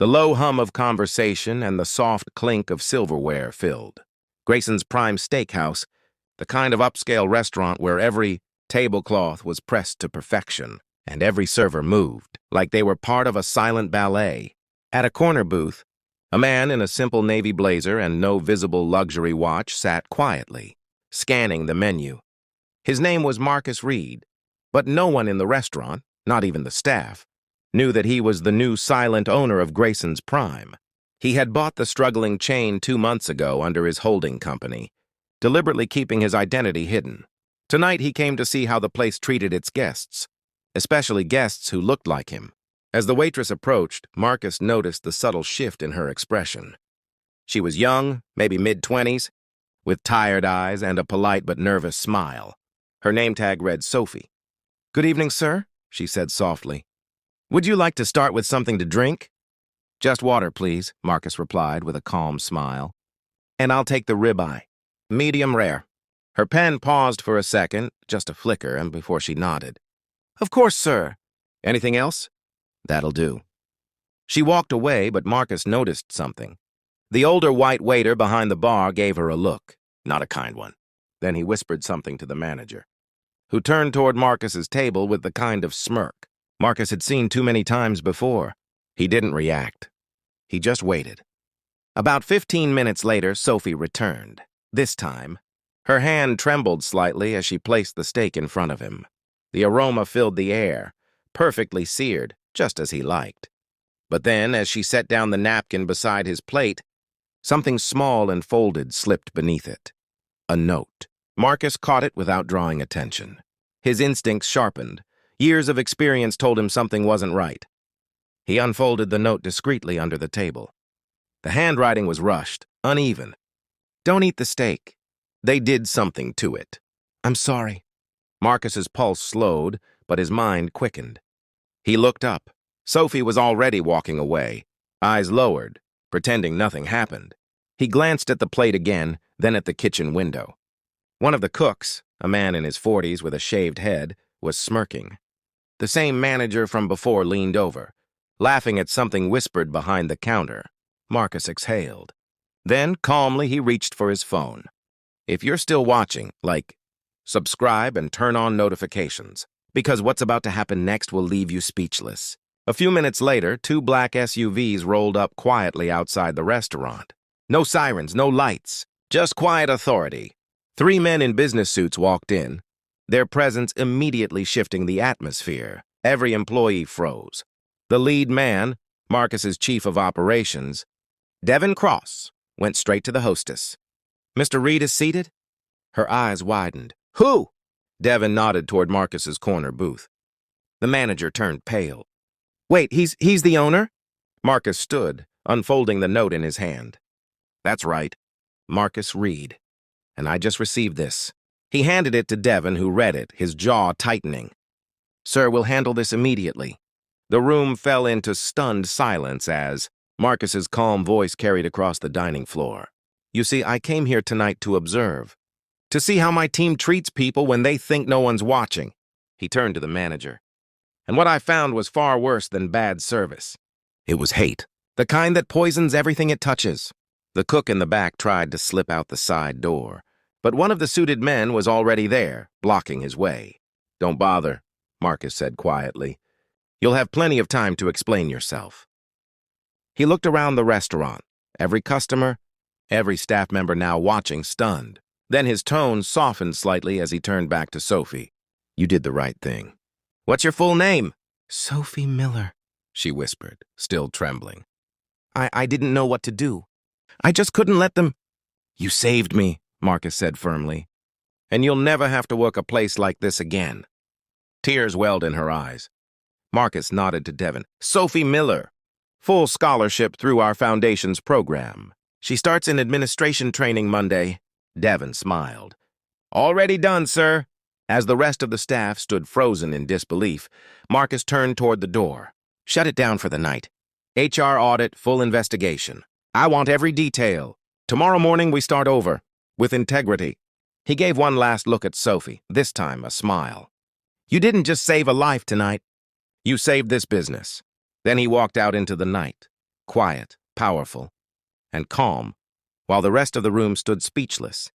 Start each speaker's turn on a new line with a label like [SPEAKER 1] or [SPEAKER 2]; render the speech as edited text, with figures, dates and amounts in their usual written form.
[SPEAKER 1] The low hum of conversation and the soft clink of silverware filled. Grayson's Prime Steakhouse, the kind of upscale restaurant where every tablecloth was pressed to perfection, and every server moved like they were part of a silent ballet. At a corner booth, a man in a simple navy blazer and no visible luxury watch sat quietly, scanning the menu. His name was Marcus Reed, but no one in the restaurant, not even the staff, knew that he was the new silent owner of Grayson's Prime. He had bought the struggling chain 2 months ago under his holding company, deliberately keeping his identity hidden. Tonight he came to see how the place treated its guests, especially guests who looked like him. As the waitress approached, Marcus noticed the subtle shift in her expression. She was young, maybe mid-20s, with tired eyes and a polite but nervous smile. Her name tag read Sophie. "Good evening, sir," she said softly. "Would you like to start with something to drink?" "Just water, please," Marcus replied with a calm smile. "And I'll take the ribeye. Medium rare." Her pen paused for a second, just a flicker, and before she nodded. "Of course, sir." "Anything else?" "That'll do." She walked away, but Marcus noticed something. The older white waiter behind the bar gave her a look, not a kind one. Then he whispered something to the manager, who turned toward Marcus's table with the kind of smirk Marcus had seen too many times before. He didn't react. He just waited. About 15 minutes later, Sophie returned. This time, her hand trembled slightly as she placed the steak in front of him. The aroma filled the air, perfectly seared, just as he liked. But then, as she set down the napkin beside his plate, something small and folded slipped beneath it. A note. Marcus caught it without drawing attention. His instincts sharpened. Years of experience told him something wasn't right. He unfolded the note discreetly under the table. The handwriting was rushed, uneven. "Don't eat the steak. They did something to it." "I'm sorry." Marcus's pulse slowed, but his mind quickened. He looked up. Sophie was already walking away, eyes lowered, pretending nothing happened. He glanced at the plate again, then at the kitchen window. One of the cooks, a man in his 40s with a shaved head, was smirking. The same manager from before leaned over, laughing at something whispered behind the counter. Marcus exhaled. Then, calmly, he reached for his phone. "If you're still watching, subscribe and turn on notifications, because what's about to happen next will leave you speechless." A few minutes later, 2 black SUVs rolled up quietly outside the restaurant. No sirens, no lights, just quiet authority. 3 men in business suits walked in, their presence immediately shifting the atmosphere. Every employee froze. The lead man, Marcus's chief of operations, Devin Cross, went straight to the hostess. "Mr. Reed is seated?" Her eyes widened. "Who?" Devin nodded toward Marcus's corner booth. The manager turned pale. "Wait, he's the owner?" Marcus stood, unfolding the note in his hand. "That's right. Marcus Reed. And I just received this." He handed it to Devin, who read it, his jaw tightening. "Sir, we'll handle this immediately." The room fell into stunned silence as Marcus's calm voice carried across the dining floor. "You see, I came here tonight to observe, to see how my team treats people when they think no one's watching." He turned to the manager. "And what I found was far worse than bad service. It was hate, the kind that poisons everything it touches." The cook in the back tried to slip out the side door, but one of the suited men was already there, blocking his way. "Don't bother," Marcus said quietly. "You'll have plenty of time to explain yourself." He looked around the restaurant, every customer, every staff member now watching, stunned. Then his tone softened slightly as he turned back to Sophie. "You did the right thing." "What's your full name?" "Sophie Miller," she whispered, still trembling. I didn't know what to do. I just couldn't let them—" "You saved me," Marcus said firmly. "And you'll never have to work a place like this again." Tears welled in her eyes. Marcus nodded to Devin. "Sophie Miller. Full scholarship through our Foundations program. She starts in administration training Monday." Devin smiled. "Already done, sir." As the rest of the staff stood frozen in disbelief, Marcus turned toward the door. "Shut it down for the night. HR audit, full investigation. I want every detail. Tomorrow morning we start over, with integrity." He gave one last look at Sophie, this time a smile. "You didn't just save a life tonight. You saved this business." Then he walked out into the night, quiet, powerful, and calm, while the rest of the room stood speechless.